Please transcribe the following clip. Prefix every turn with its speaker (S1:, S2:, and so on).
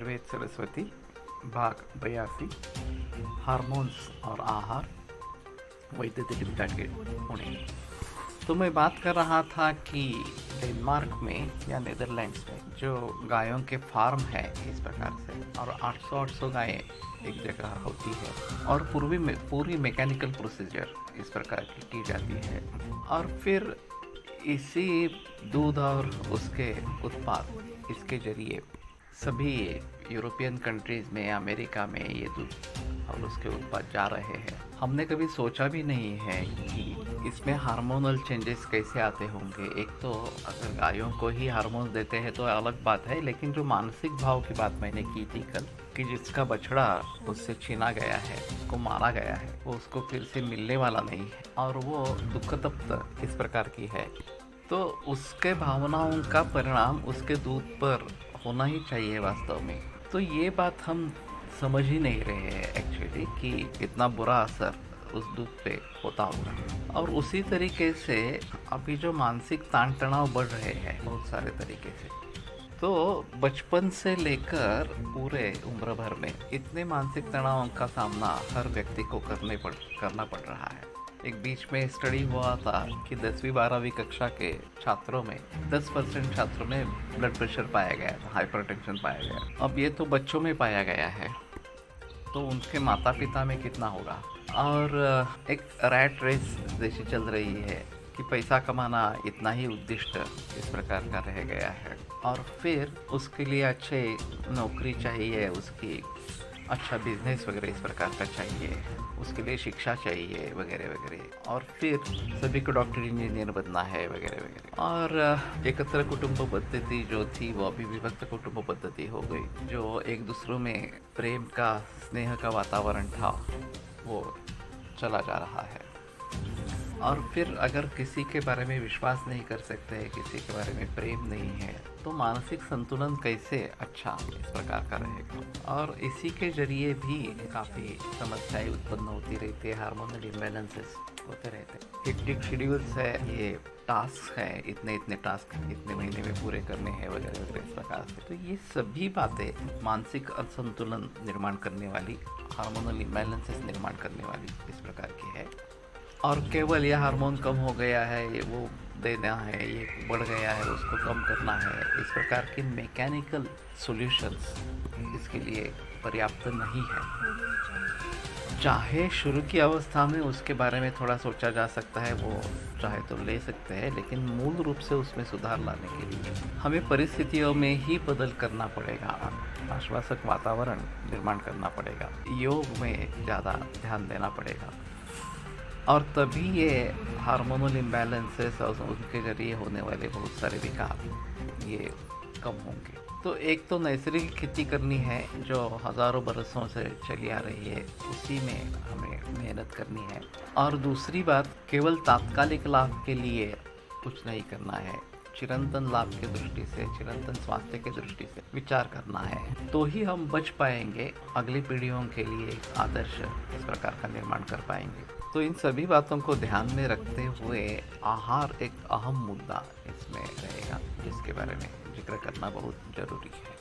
S1: आयुर्वेद सरस्वती भाग 82 हार्मोन्स और आहार वैद्य लिमिटेड पुणे। तो मैं बात कर रहा था कि डेनमार्क में या नीदरलैंड्स में जो गायों के फार्म है इस प्रकार से, और 800 गायें एक जगह होती है और पूरी मैकेनिकल प्रोसीजर इस प्रकार की जाती है। और फिर इसी दूध और उसके उत्पाद इसके जरिए सभी यूरोपियन कंट्रीज़ में, अमेरिका में ये दूध और उसके उत्पाद जा रहे हैं। हमने कभी सोचा भी नहीं है कि इसमें हार्मोनल चेंजेस कैसे आते होंगे। एक तो अगर गायों को ही हार्मोन देते हैं तो अलग बात है, लेकिन जो मानसिक भाव की बात मैंने की थी कल कि जिसका बछड़ा उससे छीना गया है, उसको मारा गया है, वो उसको फिर से मिलने वाला नहीं है और वो दुख तप्त इस प्रकार की है, तो उसके भावनाओं का परिणाम उसके दूध पर होना ही चाहिए वास्तव में। तो ये बात हम समझ ही नहीं रहे हैं एक्चुअली कि इतना बुरा असर उस दूध पे होता होगा। और उसी तरीके से अभी जो मानसिक ताण तनाव बढ़ रहे हैं बहुत सारे तरीके से, तो बचपन से लेकर पूरे उम्र भर में इतने मानसिक तनाव का सामना हर व्यक्ति को करना पड़ रहा है। एक बीच में स्टडी हुआ था कि 10वीं 12वीं कक्षा के छात्रों में 10% छात्रों में ब्लड प्रेशर पाया गया था, हाइपरटेंशन पाया गया। अब ये तो बच्चों में पाया गया है, तो उनके माता पिता में कितना होगा। और एक रैट रेस जैसी चल रही है कि पैसा कमाना इतना ही उद्दिष्ट इस प्रकार का रह गया है, और फिर उसके लिए अच्छे नौकरी चाहिए, उसकी अच्छा बिजनेस वगैरह इस प्रकार का चाहिए, उसके लिए शिक्षा चाहिए वगैरह वगैरह, और फिर सभी को डॉक्टर इंजीनियर बनना है वगैरह वगैरह। और एकत्र कुटुंब पद्धति जो थी वो अभी विभक्त कुटुंब पद्धति हो गई। जो एक दूसरों में प्रेम का, स्नेह का वातावरण था वो चला जा रहा है। और फिर अगर किसी के बारे में विश्वास नहीं कर सकते, किसी के बारे में प्रेम नहीं है, तो मानसिक संतुलन कैसे अच्छा इस प्रकार का रहेगा। और इसी के जरिए भी काफ़ी समस्याएं उत्पन्न होती रहती है, हार्मोनल इम्बैलेंसेस होते रहते हैं। हेक्टिक शेड्यूल्स है, ये टास्क है, इतने टास्क इतने महीने में पूरे करने हैं वगैरह वगैरह इस प्रकार से। तो ये सभी बातें मानसिक असंतुलन निर्माण करने वाली, हार्मोनल इम्बैलेंसेस निर्माण करने वाली इस प्रकार की है। और केवल यह हार्मोन कम हो गया है, ये वो देना है, ये बढ़ गया है, उसको कम करना है, इस प्रकार के मैकेनिकल सॉल्यूशंस इसके लिए पर्याप्त नहीं है। चाहे शुरू की अवस्था में उसके बारे में थोड़ा सोचा जा सकता है, वो चाहे तो ले सकते हैं, लेकिन मूल रूप से उसमें सुधार लाने के लिए हमें परिस्थितियों में ही बदल करना पड़ेगा, आश्वासक वातावरण निर्माण करना पड़ेगा, योग में ज़्यादा ध्यान देना पड़ेगा, और तभी ये हार्मोनल इम्बैलेंसेस और उनके जरिए होने वाले बहुत सारे विकार ये कम होंगे। तो एक तो नैसर्गिक खेती करनी है जो हज़ारों बरसों से चली आ रही है, उसी में हमें मेहनत करनी है। और दूसरी बात, केवल तात्कालिक लाभ के लिए कुछ नहीं करना है, चिरंतन लाभ की दृष्टि से, चिरंतन स्वास्थ्य की दृष्टि से विचार करना है, तो ही हम बच पाएंगे, अगली पीढ़ियों के लिए एक आदर्श इस प्रकार का निर्माण कर पाएंगे। तो इन सभी बातों को ध्यान में रखते हुए आहार एक अहम मुद्दा इसमें रहेगा, जिसके बारे में जिक्र करना बहुत जरूरी है।